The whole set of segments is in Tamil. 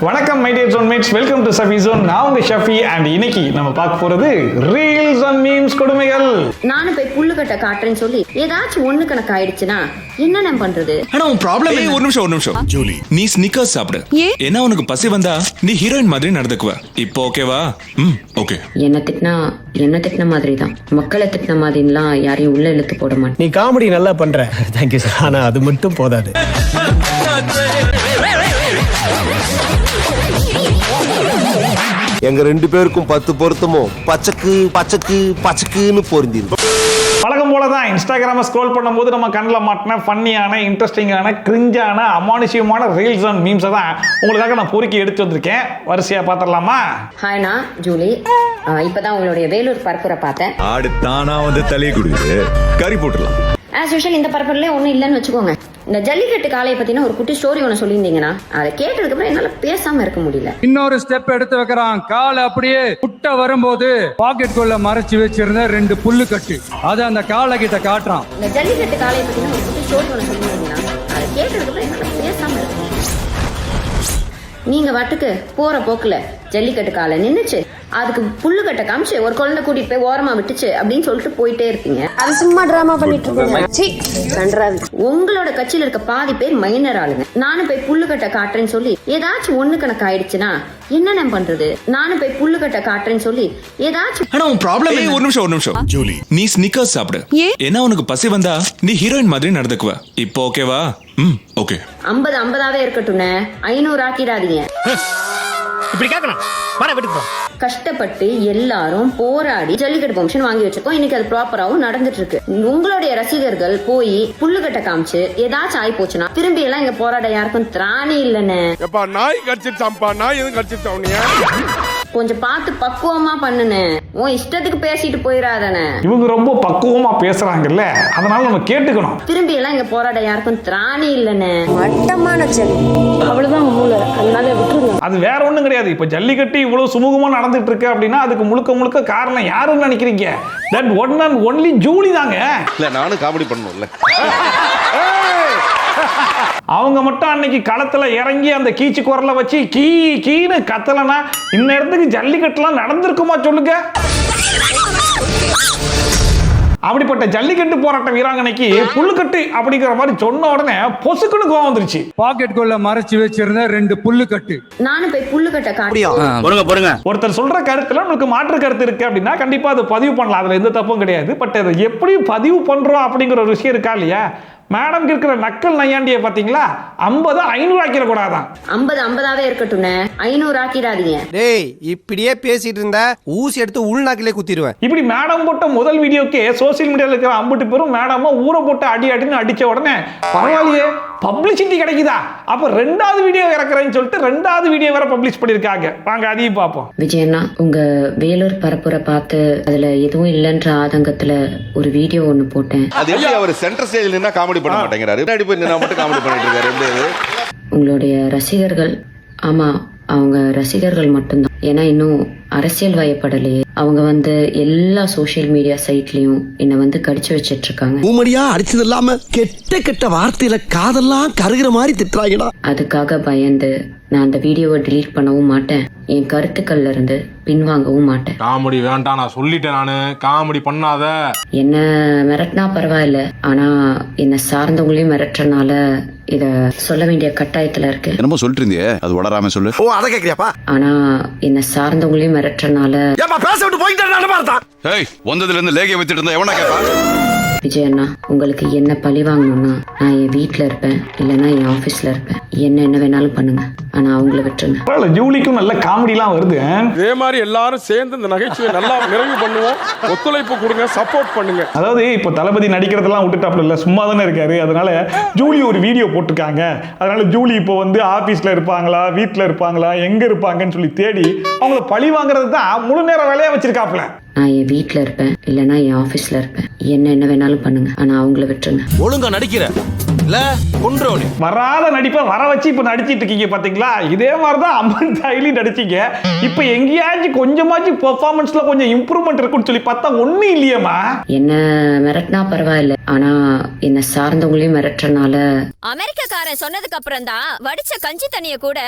வணக்கம் my dear zonemates, welcome to Safi zone. நான் உங்க ஷஃபி அண்ட் இன்னைக்கு நம்ம பார்க்க போறது ரீல்ஸ் அண்ட் மீம்ஸ் கொடுமைகள். நானும் போய் புல்லு கட்ட காட்டுறேன்னு சொல்லி ஏதாச்சும் ஒண்ணு கணக்கு ஆயிடுச்சுன்னா என்ன நான் பண்றது? ஆனா உன் ப்ராப்ளம் ஒரு நிமிஷம் ஜூலி, நீ ஸ்னிக்கர்ஸ் சாப்பிடு. ஏன்னா உனக்கு பசி வந்தா நீ ஹீரோயின் மாதிரி நடந்துக்குவ. இப்போ ஓகேவா? ஓகே. என்ன திட்டின மாதிரி தான், மக்களை திட்டின மாதிரிலாம் யாரையும் உள்ள இழுத்து போட மாட்டேன். நீ காமெடி நல்லா பண்ற, தேங்க்யூ சார். ஆனா அது மட்டும் போதாது. எங்க ரெண்டு பேருக்கும் 10 பொருத்தமும் பச்சக்குன்னு பொருந்திருக்கு. பழக்கம் போல தான் இன்ஸ்டாகிராமை ஸ்க்ரோல் பண்ணும்போது நம்ம கண்ணில் மாட்டின ஃபன்னியான, இன்ட்ரெஸ்டிங்கான, கிரிஞ்சான, அமானுஷ்யமான ரீல்ஸ் அண்ட் மீம்ஸை தான் உங்களுக்காக நான் பொறுக்கி எடுத்து வந்திருக்கேன். வரிசையாக பார்த்துடலாமா? ஹாய், நான் ஜூலி. இப்பதான் உங்களுடைய வேலூர் பரப்புரை பார்த்தேன். ஆடு தானா வந்து தலையை குடிக்குது, கறி போட்டுடலாம். ஆஸ் யூஷுவல் இந்த பரப்புரையிலே ஒன்றும் இல்லைன்னு வச்சுக்கோங்க. இந்த ஜல்லிக்கட்டு காளையை பத்தின ஒரு குட்டி ஸ்டோரி ஒன்று சொல்லியிருந்தீங்கன்னா அதை கேட்டதுக்கு அப்புறம் என்னால பேசாம இருக்க முடியல. இன்னொரு ஸ்டெப் எடுத்து வைக்கிறான். காலை அப்படியே முட்டை வரும்போது பாக்கெட் குள்ள மறைச்சு வச்சிருந்த 2 புல்லு கட்டு அதை அந்த காலை கிட்ட காட்டுறான். இந்த ஜல்லிக்கட்டு காளையை பத்தின ஒரு குட்டி ஸ்டோரி ஒன்று சொல்லியிருந்தீங்கன்னா அதை கேட்டதுக்கு அப்புறம் என்னால பேசாம இருக்க முடியல. நீங்க வாட்டுக்கு போற போக்குல ஜல்லிக்கட்டு காலை நின்னுச்சு, அதுக்கு புல்லு கட்ட காமிச்சு ஒரு குழந்தை கூட்டிட்டு போய் ஓரமா விட்டுச்சு அப்படின்னு சொல்லிட்டு போயிட்டே இருப்பீங்க. அது சும்மா டிராமா பண்ணிட்டு இருக்கீங்க. உங்களோட கட்சியில இருக்க பாதி பேர் மைனர் ஆளுங்க. நானும் போய் புல்லு கட்ட காட்டுறேன்னு சொல்லி ஏதாச்சும் ஒண்ணு கணக்கு ஆயிடுச்சுன்னா என்ன நான் பண்றது? நானும் போய் புல்லு கட்ட காட்டுறேன்னு சொல்லி ஏதாச்சும். ஆனா உன் ப்ராப்ளம் ஒரு நிமிஷம் ஜூலி, நீ ஸ்னிக்கர்ஸ் சாப்பிடு. ஏன்னா உனக்கு பசி வந்தா நீ ஹீரோயின் மாதிரி நடந்துக்குவ. இப்போ ஓகேவா? ஓகே. 50 இருக்கட்டும்னே, 500 ஆக்கிடாதீங்க. இப்படி கேட்கணும். கஷ்டப்பட்டு எல்லாரும் போராடி ஜல்லிக்கட்டு பெர்மிஷன் வாங்கி வச்சிருக்கோம். இன்னைக்கு அது ப்ராப்பராவும் நடந்துட்டு இருக்கு. உங்களுடைய ரசிகர்கள் போய் புல்லுக்கட்ட காமிச்சு ஏதாச்சும் ஆயி போச்சுன்னா திரும்பி எல்லாம் இங்க போராட யாருக்கும் திராணி இல்லன்னு. நாய் கடிச்சிருச்சாம்பா, நாய் எதுவும் கடிச்சிருச்சா? கொஞ்சம் பார்த்து பக்குவமா பண்ணுனே, உன் இஷ்டத்துக்கு பேசிட்டு போயிடாதானே. இவங்க ரொம்ப பக்குவமா பேசுறாங்கல்ல, அதனால நம்ம கேட்டுக்கணும். திரும்பி எல்லாம் இங்க போராட யாருக்கும் திராணி இல்லன்னு. மட்டமான செல் அவ்வளவுதான் மூளை, அதனால விட்டுருங்க. அது வேற ஒண்ணும் கிடையாது. இப்ப ஜல்லிக்கட்டு இவ்வளவு சுமூகமா நடந்துட்டு இருக்கு அப்படின்னா அதுக்கு முழுக்க காரணம் யாருன்னு நினைக்கிறீங்க? That one and only Julie தாங்க. இல்ல, நானும் காமெடி பண்ணணும்ல. அவங்க மட்டும் அன்னைக்கு களத்துல இறங்கி அந்த கீச்சு குரலை வச்சு கீன்னு கத்தலனா இந்த இடத்துக்கு ஜல்லிக்கட்டுலாம் நடந்திருக்குமா சொல்லுங்க? அப்படிப்பட்ட ஜல்லிக்கட்டு போராட்ட வீராங்கனைக்கு புல்லுக்கட்டு அப்படிங்கிற மாதிரி சொன்ன உடனே பொசுக்குன்னு கோவம் வந்துருச்சு. பாக்கெட் குள்ள மறைச்சு வச்சிருந்த 2 புல்லு கட்டு. நானும் போய் புல்லு கட்ட காட்டுறேன். ஒருத்தர் சொல்ற கருத்துல உங்களுக்கு மாற்று கருத்து இருக்கு அப்படின்னா கண்டிப்பா அதை பதிவு பண்ணலாம், அதுல எந்த தப்பும் கிடையாது. பட் அதை எப்படி பதிவு பண்றோம் அப்படிங்கிற ஒரு விஷயம் இருக்கா இல்லையா? மேடம் இருக்கிற நக்கல் நையாண்டியை பாத்தீங்களா? 50 500 ஆக்கிட கூடாதான். 50 இருக்கட்டும்னே, 500 ஆக்கிடாதீங்க. டேய், இப்படியே பேசிட்டு இருந்தா ஊசி எடுத்து உள்நாக்கிலே குத்திடுவேன். இப்படி மேடம் போட்ட முதல் வீடியோக்கே சோசியல் மீடியால இருக்கிற 50 பேரும் மேடமா ஊரை போட்டு அடின்னு அடிச்ச உடனே பரவாயில்லையே பப்ளிசிட்டி கிடைக்குதா, அப்ப 2வது வீடியோ இறக்குறேன்னு சொல்லிட்டு 2வது வீடியோ வேற பப்ளிஷ் பண்ணிருக்காங்க. வாங்க அதையும் பார்ப்போம். விஜயண்ணா, உங்க வேலூர் பரப்புரை பார்த்து அதுல எதுவும் இல்லைன்ற ஆதங்கத்துல ஒரு வீடியோ ஒண்ணு போட்டேன். அது எப்படி அவர் சென்டர் ஸ்டேஜ்ல நின்னா காமெடி பண்ண மாட்டேங்கிறாரு, முன்னாடி போய் நின்னா மட்டும் காமெடி பண்ணிட்டு இருக்காரு. உங்களுடைய ரசிகர்கள், ஆமா அவங்க ரசிகர்கள் மட்டும்தான். ஏன்னா இன்னும் அரசியல் வயப்படலையே. அவங்க எல்லா சோசியல் மீடியா சைட்லயும் என்ன கடிச்சு வச்சிட்டு இருக்காங்க. ஊமடியா அடிச்சது இல்லாம கெட்ட வார்த்தையில காதெல்லாம் கருகிற மாதிரி திட்டுறாங்கடா. அதுக்காக பயந்து நான் அந்த வீடியோவை டிலீட் பண்ணவும் மாட்டேன், என் கருத்துக்கள்ல இருந்து பின்வாங்கவும் மாட்டேன். காமெடி வேண்டாம், நான் சொல்லிட்டேன். நானு காமெடி பண்ணாத. என்ன மிரட்டினா பரவாயில்ல, ஆனா என்ன சார்ந்தவங்களையும் மிரட்டுறனால இத சொல்ல வேண்டிய கட்டாயத்துல இருக்கு. என்னமோ சொல்லிட்டு இருந்தியே, அது வளராம சொல்லு. ஓ, அத கேக்குறியாப்பா? ஆனா என்ன சார்ந்தவங்களையும் மிரட்டுறனால. ஏப்பா பேச விட்டு போயிட்டே பார்த்தா? ஏய், வந்ததுல இருந்து லேகிய வச்சிட்டு இருந்தா எவனா கேப்பா? விஜயண்ணா, உங்களுக்கு என்ன பழி வாங்கணும்னா நான் என் வீட்டுல இருப்பேன், இல்லைன்னா என் ஆபீஸ்ல இருப்பேன். என்ன வேணாலும் பண்ணுங்க, ஆனா அவங்கள விட்டுருங்க. ஜூலிக்கும் நல்ல காமெடிலாம் வருது. இதே மாதிரி எல்லாரும் சேர்ந்து இந்த நகைச்சுவை நல்லா நிறைவு பண்ணுவோம். ஒத்துழைப்பு கொடுங்க, சப்போர்ட் பண்ணுங்க. அதாவது இப்ப தளபதி நடிக்கிறதெல்லாம் விட்டுட்டாப்ல இல்ல, சும்மா தானே இருக்காரு. அதனால ஜூலி ஒரு வீடியோ போட்டிருக்காங்க. அதனால ஜூலி இப்போ ஆபீஸ்ல இருப்பாங்களா, வீட்டுல இருப்பாங்களா, எங்க இருப்பாங்கன்னு சொல்லி தேடி அவங்கள பழி வாங்குறது தான் முழு நேர வேலையா வச்சிருக்காப்ல. நான் என் வீட்டுல இருப்பேன், இல்லைன்னா என் ஆபீஸ்ல இருப்பேன். என்ன வேணாலும் பண்ணுங்க, ஆனா அவங்கள விட்டுருங்க. ஒழுங்கா நடிக்கிற இல்ல கொன்றோனே. வராத நடிப்பை வர வச்சு இப்ப நடிச்சிட்டு இருக்கீங்க பாத்தீங்களா? இதே மாதிரிதான் அம்மன் தாயிலி நடிச்சீங்க. இப்ப எங்கேயாச்சும் கொஞ்சமாச்சும் பெர்ஃபார்மன்ஸ்ல கொஞ்சம் இம்ப்ரூவ்மெண்ட் இருக்குன்னு சொல்லி பார்த்தா ஒண்ணும் இல்லையேமா. என்ன மிரட்டினா பரவாயில்ல, ஆனா என்ன சார்ந்தவங்களையும் மிரட்டுறனால அமெரிக்காக்காரன் சொன்னதுக்கு அப்புறம் தான் வடிச்ச கஞ்சி தண்ணிய கூட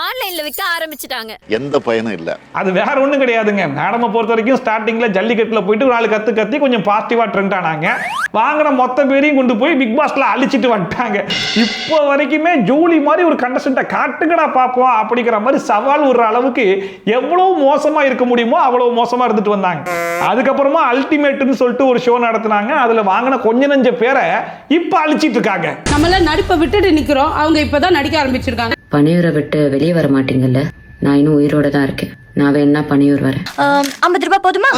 ஆன்லைன்ல விற்க ஆரம்பிச்சிட்டாங்க. எந்த பயனும் இல்ல. அது வேற ஒண்ணும் கிடையாதுங்க. மேடமை பொறுத்த வரைக்கும் ஸ்டார்டிங்ல ஜல்லிக்கட்டுல போயிட்டு 4 கத்தி கொஞ்சம் பாசிட்டிவா ட்ரெண்ட் ஆனாங்க. வாங்கின மொத்த பேரையும் கொண்டு போய் பிக் பாஸ்ல அழிச்சிட்டு வந்துட்டாங்க. இப்போ வரைக்குமே ஜூலி மாதிரி ஒரு கண்டஸ்டன்ட்டை காட்டுங்கடா பார்ப்போம் அப்படிங்கிற மாதிரி சவால் விடுற அளவுக்கு எவ்வளவு மோசமா இருக்க முடியுமோ அவ்வளவு மோசமா இருந்துட்டு வந்தாங்க. அதுக்கப்புறமா அல்டிமேட்னு சொல்லிட்டு ஒரு ஷோ நடத்தினாங்க. அதுல வாங்கின கொஞ்ச நெஞ்ச பேரை இப்ப அழிச்சிட்டு இருக்காங்க. நம்மள நடிப்பை விட்டுட்டு நிக்கிறோம், அவங்க இப்பதான் நடிக்க ஆரம்பிச்சிருக்காங்க. பனையூரை விட்டு வெளியே வர மாட்டீங்கல்ல? நான் இன்னும் உயிரோட தான் இருக்கேன். நான் வேணா பனையூர் வரேன். 50 ரூபாய் போதுமா?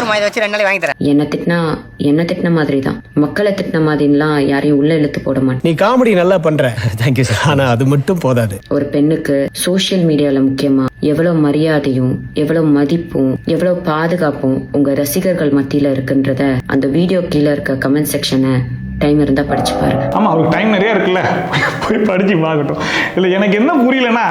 என்ன திட்டின மாதிரி தான், மக்களை திட்டின மாதிரிலாம் யாரையும் உள்ள இழுத்து போட மாட்டேன். நீ காமெடி நல்லா பண்ற, தேங்க்யூ சார். ஆனா அது மட்டும் போதாது. ஒரு பெண்ணுக்கு சோசியல் மீடியால முக்கியமா எவ்வளவு மரியாதையும் எவ்வளவு மதிப்பும் எவ்வளவு பாதுகாப்பும் உங்க ரசிகர்கள் மத்தியில இருக்குன்றத அந்த வீடியோ கீழே இருக்க கமெண்ட் செக்ஷனை டைம் இருந்தா படிச்சு பாருங்க. ஆமா, அவருக்கு டைம் நிறைய இருக்குல்ல, போய் படிச்சு பார்க்கட்டும். இல்ல எனக்கு என்ன புரியலன்னா,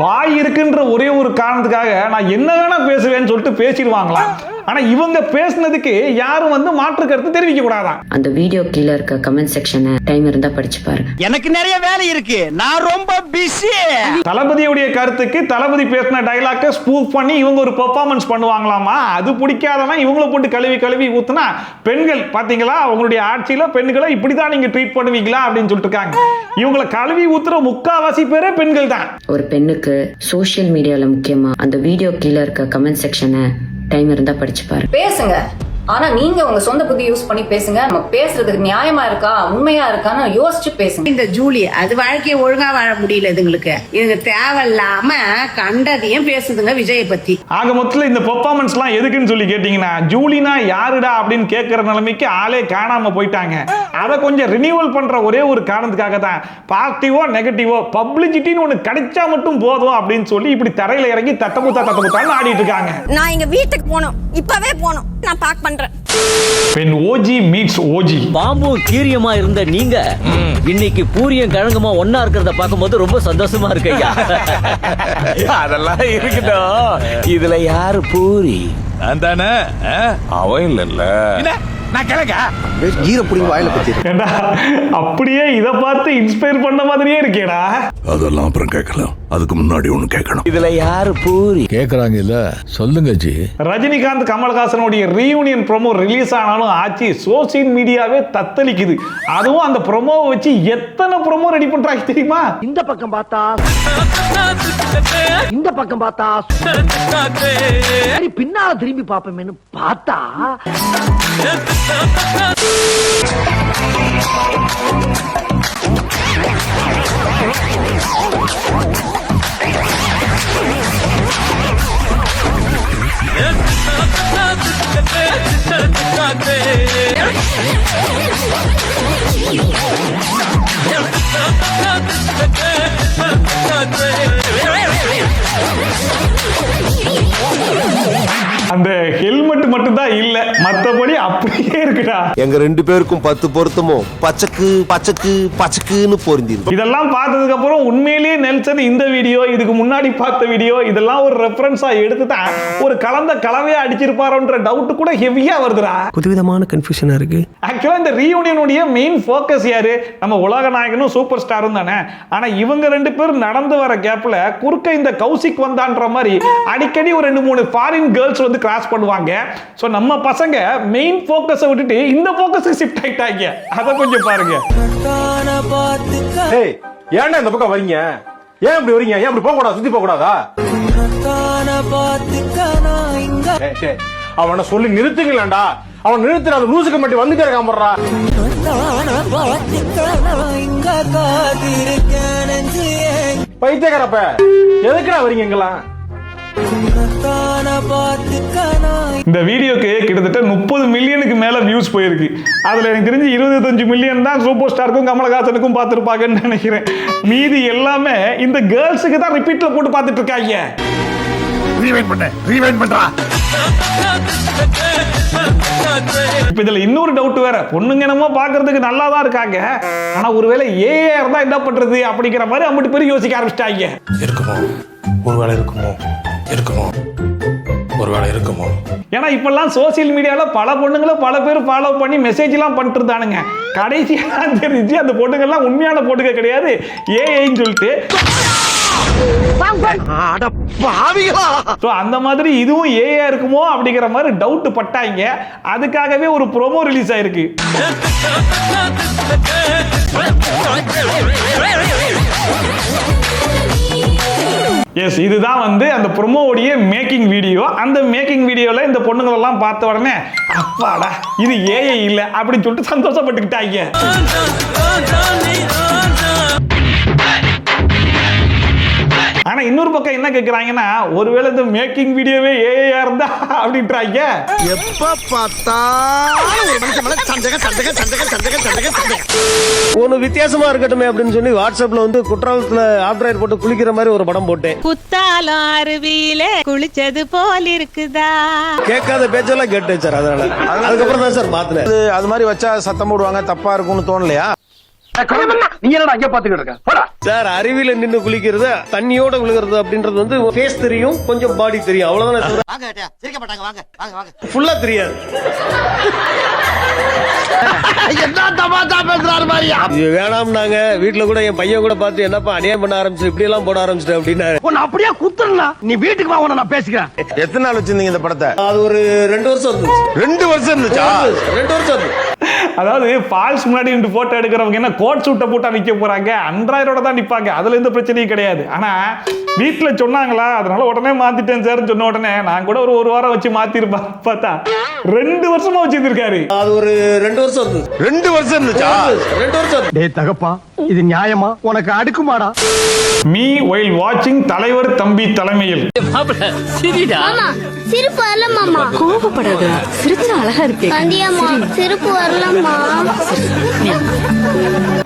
வாய் இருக்குன்ற ஒரே ஒரு காரணத்துக்காக நான் என்ன வேணா பேசுவேன்னு சொல்லிட்டு பேசிடுவாங்களாம். ஆனா இவங்க பேசுனதுக்கு யாரும் வந்து மாற்று கருத்து தெரிவிக்க கூடாதான். அந்த வீடியோ கீழே இருக்க கமெண்ட் செக்ஷனை டைம் இருந்தா படிச்சு பாருங்க. எனக்கு நிறைய வேலை இருக்கு, நான் ரொம்ப பிஸி. தளபதியுடைய கருத்துக்கு தளபதி பேசின டைலாக்கை ஸ்பூஃப் பண்ணி இவங்க ஒரு பெர்ஃபார்மன்ஸ் பண்ணுவாங்களாமா. அது பிடிக்காதவன் இவங்கள போட்டு கழுவி ஊத்துனா, பெண்கள் பாத்தீங்களா உங்களுடைய ஆட்சியில பெண்களை இப்படிதான் நீங்க ட்ரீட் பண்ணுவீங்களா அப்படின்னு சொல்லிட்டு இருக்காங்க. இவங்களை கழுவி ஊத்துற முக்காவாசி பேரே பெண்கள் தான். ஒரு பெண்ணுக்கு சோசியல் மீடியால முக்கியமா அந்த வீடியோ கீழே இருக்க கமெண்ட் செக்ஷனை டைம் இருந்தா படிச்சு பாருங்க. பேசுங்க, ஆனா நீங்க உங்க சொந்த புத்தி யூஸ் பண்ணி பேசுங்க. நம்ம பேசுறதுக்கு நியாயமா இருக்கா உண்மையா இருக்கான்னு யோசிச்சு பேசுங்க. இந்த ஜூலி அது வாழ்க்கையை ஒழுங்கா வாழ முடியல இதுங்களுக்கு. இதுங்க தேவையில்லாம கண்டதையும் பேசுதுங்க விஜயை பத்தி. ஆக மொத்தத்துல இந்த பெர்ஃபார்மன்ஸ்லாம் எதுக்குன்னு சொல்லி கேட்டீங்கன்னா, ஜூலினா யாருடா அப்படின்னு கேட்கிற நிலைமைக்கு ஆளே காணாம போயிட்டாங்க. அதை கொஞ்சம் ரினியூவல் பண்ற ஒரே ஒரு காரணத்துக்காக தான் பாசிட்டிவோ நெகட்டிவோ பப்ளிசிட்டின்னு ஒண்ணு கிடைச்சா மட்டும் போதும் அப்படின்னு சொல்லி இப்படி தரையில இறங்கி தட்டமுத்தான்னு ஆடிட்டு இருக்காங்க. நான் எங்க வீட்டுக்கு போனோம், இப்பவே போனோம், நான் பாக் பண்றேன். When OG meets OG. பாம்பும் கீரியமா இருந்த நீங்க இன்னைக்கு பூரியும் கிழங்குமா ஒன்னா இருக்கிறத பார்க்கும்போது ரொம்ப சந்தோஷமா இருக்கு. அதெல்லாம் இருக்கட்டும், இதுல யாரு பூரி? அந்தானே அவன் இல்ல நான் கிழங்க ஏண்டா, அப்படியே இதை பார்த்து இன்ஸ்பயர் பண்ண மாதிரியே இருக்கேடா. அதெல்லாம் அப்புறம் கேட்கலாம், அதுக்கு முன்னாடி ஒண்ணு கேட்கணும். இதுல யாரு பூரி கேக்குறாங்க இல்ல, சொல்லுங்க ஜி. ரஜினிகாந்த் கமல்ஹாசனுடைய ரீயூனியன் ப்ரோமோ ரிலீஸ் ஆனாலும் ஆச்சு, சோசியல் மீடியாவே தத்தளிக்குது. அதுவும் அந்த ப்ரோமோவை வச்சு எத்தனை ப்ரோமோ ரெடி பண்றாங்க தெரியுமா? இந்த பக்கம் பார்த்தா இந்த பக்கம் பார்த்தா பின்னால திரும்பி பாப்பேன்னு பார்த்தா அந்த ஹெல்மெட் மட்டும் தான் இல்ல, மத்தபடி அப்படியே இருக்குடா. எங்க 2 பேருக்கும் 10 பொருத்தமும் பச்சக்கு பச்சக்கு பச்சக்குன்னு பொருந்திருக்கு. இதெல்லாம் பார்த்ததுக்கு அப்புறம் உண்மையிலேயே நெல்சன் இந்த வீடியோ, இதுக்கு முன்னாடி பார்த்த வீடியோ இதெல்லாம் ஒரு ரெஃபரன்ஸா எடுத்து தான் ஒரு கலந்த கலவையா அடிச்சிருப்பாரோன்ற டவுட் கூட ஹெவியா வருதுடா. புதுவிதமான கன்ஃபியூஷனா இருக்கு. ஆக்சுவலா இந்த ரீயூனியனுடைய மெயின் ஃபோக்கஸ் யாரு? நம்ம உலக நாயகனும் சூப்பர் ஸ்டாரும் தானே. ஆனா இவங்க 2 பேரும் நடந்து வர கேப்ல குறுக்க இந்த கௌசிக் வந்தான்ற மாதிரி அடிக்கடி ஒரு 2-3 ஃபாரின் கேர்ள்ஸ் வந்து கிராஸ் பண்ணுவாங்க. சோ நம்ம பசங்க மெயின் ஃபோக்கஸை விட்டுட்டு இந்த ஃபோக்கஸ்க்கு ஷிஃப்ட் ஆயிட்டாங்க. அத கொஞ்சம் பாருங்க. ஏய், ஏன்டா இந்த பக்கம் வரீங்க? ஏன் இப்படி வரீங்க? ஏன் இப்படி போக கூடாது? சுத்தி போக கூடாதா? அவனை சொல்லி நிறுத்துங்களேன்டா. அவன் நிறுத்துற அந்த லூசுக்கு மட்டும் வந்துட்டே இருக்கான் போடுறா. பைத்தியக்காரப்ப எதுக்குடா வரீங்க எங்கெல்லாம்? இந்த வீடியோக்கு கிட்டத்தட்ட 30 மில்லியனுக்கு மேல வியூஸ் போயிருக்கு. அதுல எனக்கு தெரிஞ்சு 25 மில்லியன் தான் சூப்பர் ஸ்டாருக்கும் கமலஹாசனுக்கும் பார்த்திருப்பாங்கன்னு நினைக்கிறேன். மீதி எல்லாமே இந்த கேர்ள்ஸுக்கு தான் ரிப்பீட்ல போட்டு பார்த்துட்டு இருக்காங்க. இப்ப இதுல இன்னொரு டவுட் வேற, பொண்ணுங்க என்னமோ பாக்குறதுக்கு நல்லா தான் இருக்காங்க, ஆனா ஒருவேளை ஏஐ இருந்தா என்ன பண்றது அப்படிங்கிற மாதிரி அம்பிட்டு பேர் யோசிக்க ஆரம்பிச்சிட்டாங்க. இருக்குமோ, ஒருவேளை இருக்குமோ, இருக்குமோ, ஒருவேளை இருக்குமோ. ஏன்னா இப்பெல்லாம் சோசியல் மீடியால பல பொண்ணுங்களை பல பேர் ஃபாலோ பண்ணி மெசேஜ் எல்லாம் பண்ணிட்டு இருந்தானுங்க. கடைசியா தெரிஞ்சு அந்த பொண்ணுங்கெல்லாம் உண்மையான பொண்ணுங்க கிடையாது, ஏஐன்னு சொல்லிட்டு. அந்த மாதிரி இதுவும் ஏஐ இருக்குமோ அப்படிங்கிற மாதிரி டவுட் பட்டாங்க. அதுக்காகவே ஒரு ப்ரோமோ ரிலீஸ் ஆயிருக்கு. எஸ், இதுதான் வந்து அந்த ப்ரோமோவுடைய மேக்கிங் வீடியோ. அந்த மேக்கிங் வீடியோல இந்த பொண்ணுங்களெல்லாம் பார்த்த உடனே அப்பாடா இது ஏஐ இல்லை அப்படின்னு சொல்லிட்டு சந்தோஷப்பட்டுக்கிட்டாங்க. ஆனா இன்னொரு பக்கம் என்ன கேக்குறாங்கன்னா, ஒருவேளை இந்த மேக்கிங் வீடியோவே ஏஐயா இருந்தா அப்படின்றாங்க. எப்ப பார்த்தாலும் ஒரு மனுஷன் மேல சந்தேகம். ஒன்னு வித்தியாசமா இருக்கட்டுமே அப்படின்னு சொல்லி வாட்ஸ்அப்ல வந்து குற்றாலத்துல ஆப்டர் போட்டு குளிக்கிற மாதிரி ஒரு படம் போட்டேன். குத்தாலம் அருவியில குளிச்சது போல் இருக்குதா? கேட்காத பேச்செல்லாம் கேட்டு சார். அதனால அதுக்கப்புறம் தான் சார் மாத்தினேன். அது மாதிரி வச்சா சத்தம் போடுவாங்க, தப்பா இருக்கும்னு தோணலையா? நீ என்னடா அங்கே பாத்துக்கிட்டு இருக்க? சார் அருவியில நின்னு குளிக்கிறது, தண்ணியோட விழுகிறது அப்படின்றது வந்து ஃபேஸ் தெரியும், கொஞ்சம் பாடி தெரியும், அவ்வளவுதான் சொல்றேன். ஃபுல்லா தெரியாது. வேணாம்னாங்க வீட்டுல கூட, என் பையன் கூட பார்த்து என்னப்பா அநியாயம் பண்ண ஆரம்பிச்சு இப்படி எல்லாம் போட ஆரம்பிச்சிட்டு அப்படின்னாரு. அப்படியே குத்துறா, நீ வீட்டுக்கு வா, நான் பேசிக்கிறேன். எத்தனை நாள் வச்சிருந்தீங்க இந்த படத்தை? அது ஒரு 2 வருஷம் இருந்துச்சு. 2 வருஷம் இருந்துச்சா? 2 வருஷம் இருந்துச்சு. அதாவது ஃபால்ஸ் முன்னாடி நின்று போட்டோ எடுக்கிறவங்க என்ன கோட் சூட்டை போட்டா நிக்க போறாங்க? அண்ட்ராய்டோட தான் நிப்பாங்க, அதுல எந்த பிரச்சனையும் கிடையாது. ஆனா வீட்டுல சொன்னாங்களா, அதனால உடனே மாத்திட்டேன் சார் சொன்ன உடனே நான் கூட ஒரு வாரம் வச்சு மாத்திருப்பா, பார்த்தா 2 வருஷமா வச்சிருக்காரு. அது ஒரு 2 வருஷம் இருந்துச்சு. 2 வருஷம் இருந்துச்சா? 2 வருஷம். டேய் தகப்பா, இது நியாயமா? உனக்கு அடுக்குமாடா? மீ ஒயில் வாட்சிங் தலைவர் தம்பி தலைமையில். சிரிப்பு வரல மாமா. கோபப்படாத, சிரிச்சா அழகா இருக்கு. கண்டியாமா சிரிப்பு வரலம்மா.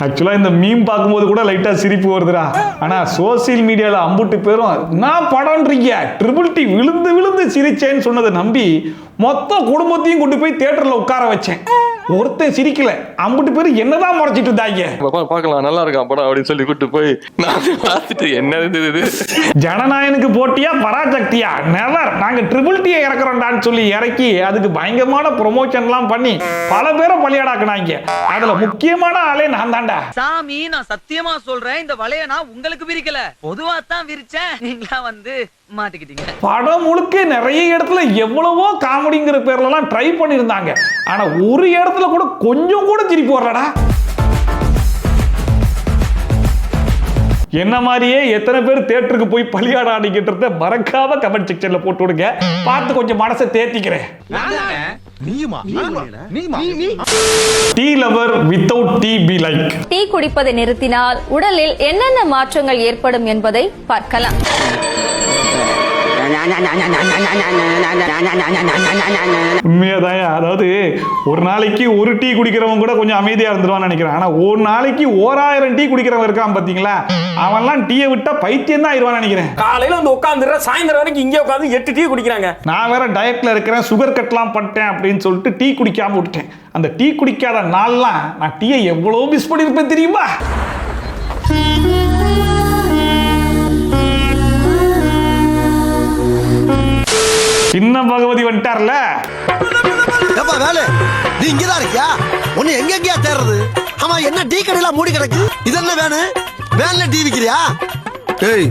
ஆக்சுவலா இந்த மீம் பார்க்கும்போது கூட லைட்டா சிரிப்பு வருதுடா. ஆனா சோசியல் மீடியால அம்புட்டு பேரும் நான் படம்ன்றீங்க ட்ரிபிள் டி விழுந்து விழுந்து சிரிச்சேன்னு சொன்னதை நம்பி மொத்த குடும்பத்தையும் கொண்டு போய் தியேட்டர்ல உட்கார வச்சேன். ஒருத்தன் சிரிக்கல, அம்புட்டு பேரு என்னதான் முறைச்சிட்டு இருந்தாங்க. பார்க்கலாம் நல்லா இருக்கான் படம் அப்படின்னு சொல்லி கூட்டு போய் நான் பார்த்துட்டு என்ன இருந்தது. ஜனநாயகனுக்கு போட்டியா பராசக்தியா? நெவர். நாங்க ட்ரிபிள் டியை இறக்குறோம்டான்னு சொல்லி இறக்கி அதுக்கு பயங்கரமான ப்ரொமோஷன்லாம் பண்ணி பல பேரை பலியாடாக்குனாங்க. அதுல முக்கியமான ஆளே நான் தான்டா. சாமி, நான் சத்தியமா சொல்றேன், இந்த வலைய நான் உங்களுக்கு விரிக்கல, பொதுவா தான் விரிச்சேன். நீங்களா வந்து மாட்டிக்கிட்டீங்க. படம் முழுக்க நிறைய இடத்துல எவ்வளவோ காமெடிங்கிற பேர்ல எல்லாம் ட்ரை பண்ணிருந்தாங்க. ஆனா ஒரு இடத்துல கூட கொஞ்சம் கூட சிரிப்பு வரலடா. என்ன மாதிரியே எத்தனை பேர் தியேட்டருக்கு போய் பலியாட ஆடிக்கிட்டு மறக்காம கமெண்ட் செக்ஷன்ல போட்டு விடுங்க, பார்த்து கொஞ்சம் மனசை தேத்திக்கிறேன். Tea lover without tea be like. Tea குடிப்பதை நிறுத்தினால் உடலில் என்னென்ன மாற்றங்கள் ஏற்படும் என்பதை பார்க்கலாம். உண்மையாதான். அதாவது ஒரு நாளைக்கு ஒரு டீ குடிக்கிறவங்க கூட கொஞ்சம் அமைதியா இருந்துருவான்னு நினைக்கிறேன். ஆனா ஒரு நாளைக்கு 1000 டீ குடிக்கிறவங்க இருக்கான் பாத்தீங்களா, அவன்லாம் டீயை விட்டா பைத்தியம் தான் ஆயிடுவான்னு நினைக்கிறேன். காலையில வந்து உட்காந்துற சாயந்தரம் வரைக்கும் இங்கே உட்காந்து 8 டீ குடிக்கிறாங்க. நான் வேற டயட்ல இருக்கிறேன், சுகர் கட்லாம் பண்ணிட்டேன் அப்படின்னு சொல்லிட்டு டீ குடிக்காம விட்டுட்டேன். அந்த டீ குடிக்காத நாள்லாம் நான் டீயை எவ்வளவு மிஸ் பண்ணிருப்பேன் தெரியுமா? சின்ன பகவதி வந்துட்டார்ல. வேலை நீ இங்கதான் இருக்கியா? ஒண்ணு எங்கெங்கயா தேடுறது? ஆமா, என்ன டீ கடையெல்லாம் மூடி கிடக்கு? இது என்ன வேணும்? வேன்ல டீ விக்கிறியா? ஏய்,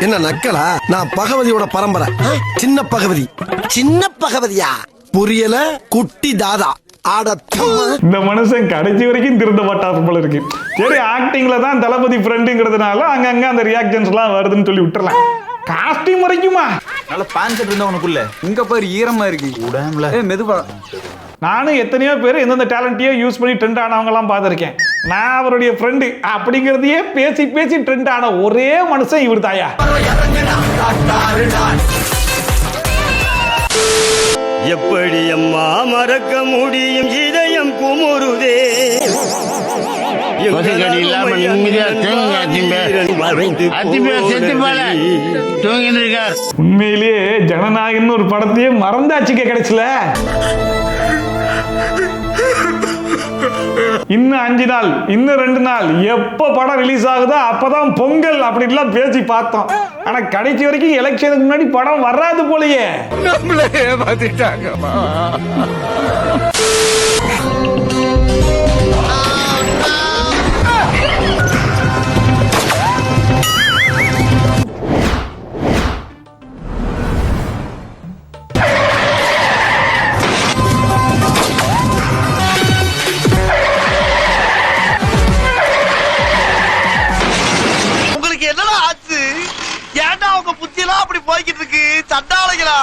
என்ன நக்கலா? நான் பகவதியோட பரம்பரை. சின்ன பகவதி. சின்ன பகவதியா? புரியல? குட்டி தாதா. இந்த மனுஷன் கடைசி வரைக்கும் திருந்த மாட்டார் போல இருக்கு. சரி, ஆக்டிங்ல தான் தளபதி ஃப்ரெண்டுங்கிறதுனால அங்கங்க அந்த ரியாக்ஷன்ஸ் எல்லாம் வருதுன்னு சொல்லி விட்டுறலாம். காஸ்டியூம் வரைக்குமா? நல்ல பேண்ட் இருந்தா உனக்குள்ள இங்க பாரு ஈரமா இருக்கு. உடம்புல மெதுவா. நானும் எத்தனையோ பேர் எந்தெந்த டேலண்ட்டையோ யூஸ் பண்ணி ட்ரெண்ட் ஆனவங்க எல்லாம் பார்த்திருக்கேன். நான் அவருடைய ஃப்ரெண்டு அப்படிங்கிறதையே பேசி பேசி ட்ரெண்ட் ஆன ஒரே மனுஷன் இவர் தாயா. எப்படி அம்மா மறக்க முடியும்? இதயம் குமுறுதே. கொசுக்கடி இல்லாம நிம்மதியா தூங்குங்க அத்திம்பே செத்து போல தூங்கிட்டு இருக்கார். உண்மையிலேயே ஜனநாயகம்னு ஒரு படத்தையே மறந்தாச்சுக்க கிடைச்சல. இன்னும் 5 நாள், இன்னும் 2 நாள், எப்ப படம் ரிலீஸ் ஆகுதோ அப்பதான் பொங்கல் அப்படின்லாம் பேசி பார்த்தோம். ஆனா கடைசி வரைக்கும் எலெக்ஷனுக்கு முன்னாடி படம் வராது போலயே. நம்மளே ஏமாத்திட்டாங்கம்மா. என்னடா ஆச்சு? ஏன்டா உங்க புத்தியெல்லாம் அப்படி போய்கிட்டு இருக்கு? சண்டாளைகளா?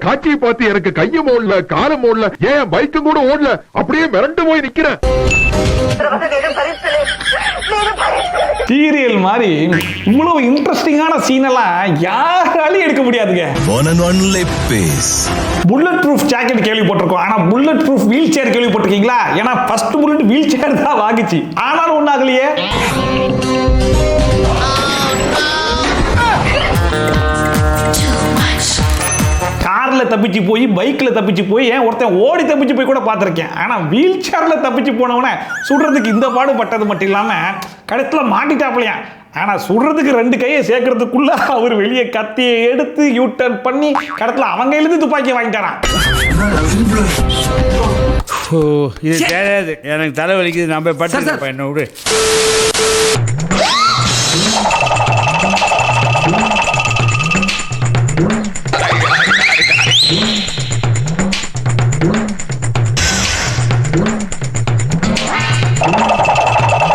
காட்சியை பார்த்து எனக்கு கையும் ஓடல, காலம் ஓடல, ஏன் பைக்கும் கூட ஓடல, அப்படியே மிரண்டு போய் நிக்கிறேன். சீரியல் மாதிரி இவ்வளவு இன்ட்ரெஸ்டிங்கான சீன் எல்லாம் யாராலையும் எடுக்க முடியாதுங்க. புல்லட் ப்ரூஃப் ஜாக்கெட் கேள்விப்பட்டிருக்கோம், ஆனா புல்லட் ப்ரூஃப் வீல் சேர் கேள்விப்பட்டிருக்கீங்களா? ஏன்னா ஃபர்ஸ்ட் புல்லட் வீல் சேர் தான் வாங்குச்சு, ஆனாலும் ஒண்ணாகலையே. கார்ல தப்பிச்சு போய், பைக்ல தப்பிச்சு போய், ஏன் ஒருத்தன் ஓடி தப்பிச்சு போய் கூட பார்த்திருக்கேன். ஆனா வீல் சேர்ல தப்பிச்சு போனவன சுடுறதுக்கு இந்த பாடு பட்டது மட்டும் இல்லாம கழுத்துல மாட்டிட்டாப்லையா. ஆனா சுடுறதுக்கு 2 கையை சேர்க்கறதுக்குள்ள அவர் வெளியே கத்தியை எடுத்து யூ டர்ன் பண்ணி கடத்துல அவங்க எழுதி துப்பாக்கி வாங்கிட்டாராம். இது தெரியாது, எனக்கு தலை வலிக்குது, நம்ம பட்டு என்ன விடு.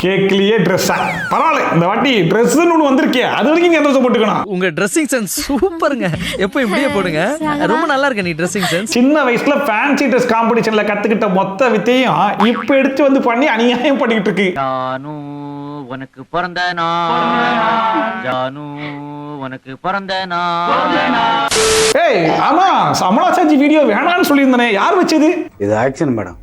கேக்லயே ட்ரெஸ்ஸா பரவாயில்ல, இந்த வாட்டி ட்ரெஸ்ன்னு ஒன்று வந்திருக்கே, அது வரைக்கும் சந்தோஷம் போட்டுக்கணும். உங்க ட்ரெஸ்ஸிங் சென்ஸ் சூப்பருங்க. எப்போ இப்படியே போடுங்க, ரொம்ப நல்லா இருக்கு நீ ட்ரெஸ்ஸிங் சென்ஸ். சின்ன வயசுல ஃபேன்சி ட்ரெஸ் காம்படிஷன்ல கத்துக்கிட்ட மொத்த வித்தையும் இப்ப எடுத்து வந்து பண்ணி அநியாயம் பண்ணிக்கிட்டு இருக்கு. ஜானு உனக்கு பிறந்த நாள், ஜானு உனக்கு பிறந்த நாள். ஏய் ஆமா, அமலாசாஜி வீடியோ வேணான்னு சொல்லியிருந்தனே, யார் வச்சது? இது ஆக்ஷன் மேடம்.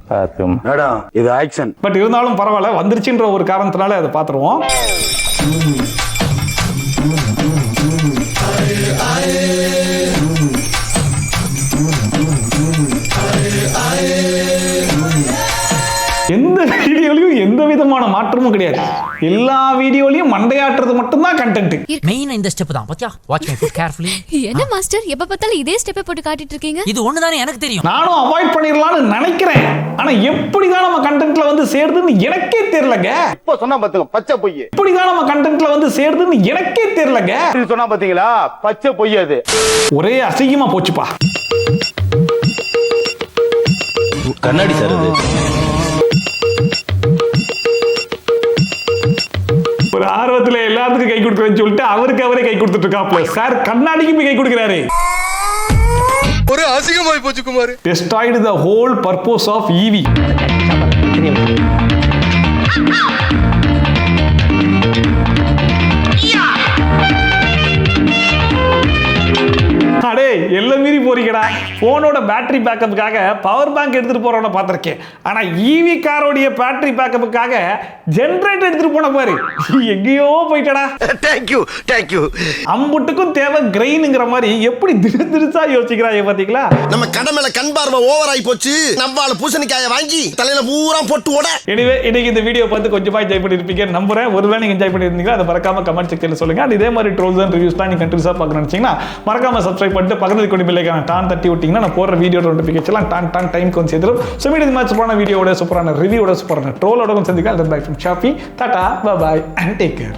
மேடம் இது ஆக்ஷன். பட் இருந்தாலும் பரவாயில்ல, வந்துருச்சுன்ற ஒரு காரணத்தினால அதை பார்த்துருவோம். எந்த வீடியோலயும் எந்த விதமான மாற்றமும் கிடையாது. எல்லா வீடியோலயும் மண்டையாட்டுறது மட்டும்தான் கண்டென்ட். மெயின் இந்த ஸ்டெப் தான். பாத்தியா, வாட்ச் மை ஃபுட் கேர்ஃபுல்லி. என்ன மாஸ்டர் எப்ப பார்த்தாலும் இதே ஸ்டெப்பை போட்டு காட்டிட்டு இருக்கீங்க? இது ஒண்ணு தானே எனக்கு தெரியும். நானும் அவாய்ட் பண்ணிரலாம்னு நினைக்கிறேன், ஆனா எப்படி தான் நம்ம கண்டென்ட்ல வந்து சேருதுன்னு எனக்கே தெரியலங்க. இப்ப சொன்னா பாத்துங்க பச்சை பொய். எப்படி தான் நம்ம கண்டென்ட்ல வந்து சேருதுன்னு எனக்கே தெரியலங்க. சொன்னா பாத்தீங்களா, பச்சை பொய். அது ஒரே அசிங்கமா போச்சுப்பா. கண்ணாடி சார் அது. ஒரு ஆர்வத்துல எல்லாத்துக்கும் கை கொடுக்குறேன்னு சொல்லிட்டு அவருக்கு அவரே கை கொடுத்துட்டு இருக்காப்ல. சார் கண்ணாடிக்கு போய் கை கொடுக்குறாரு. ஒரு அசிங்கமாய் போச்சு Kumar. Destroyed the whole purpose of EV. அடே எல்லாம் மீறி போறீங்கடா. போனோட பேட்டரி பேக்கப்புக்காக பவர் பேங்க் எடுத்துட்டு போறவன பார்த்திருக்கேன், ஆனா ஈவி காரோடைய பேட்டரி பேக்கப்புக்காக ஜெனரேட்டர் எடுத்துட்டு போன பாரு, எங்கேயோ போயிட்டடா. தேங்க்யூ. அம்புட்டுக்கும் தேவை கிரெயின்ங்கிற மாதிரி எப்படி திருசா யோசிக்கிறாங்க பாத்தீங்களா? நம்ம கடமையில கண் பார்வை ஓவர் ஆகி போச்சு. நம்மால பூசணிக்காயை வாங்கி தலையில பூரா போட்டு ஓட. எனிவே இன்னைக்கு இந்த வீடியோ பார்த்து கொஞ்சமா என்ஜாய் பண்ணிருப்பீங்க நம்புறேன். ஒருவேளை நீங்க என்ஜாய் பண்ணிருந்தீங்களா அதை மறக்காம கமெண்ட் செக்ஷன்ல சொல்லுங்க. அண்ட் இதே மாதிரி ட்ரோல்ஸ் அண்ட் ரிவ்யூஸ் தான் நீங்க கண்டினியூஸா பார்க்க நினைச்சீங்கன்னா மறக்காம சப்ஸ்கிரைப் பண்ணிட்டு பக்கத்துல கொண்டு பில்லைக்கான டான் தட்டி விட்டீங்கன்னா நான் போடுற வீடியோ நோட்டிஃபிகேஷன் டான் டைம் கொஞ்சம் சேர்த்துரும். ஸோ மீடியம் மாதிரி சூப்பரான வீடியோட சூப்பரான ரிவ்யூட சூப்பரான ட்ரோலோட கொஞ்சம் சந்திக்கலாம். Bye from Shafi. டாடா பை அண்ட் டேக் கேர்.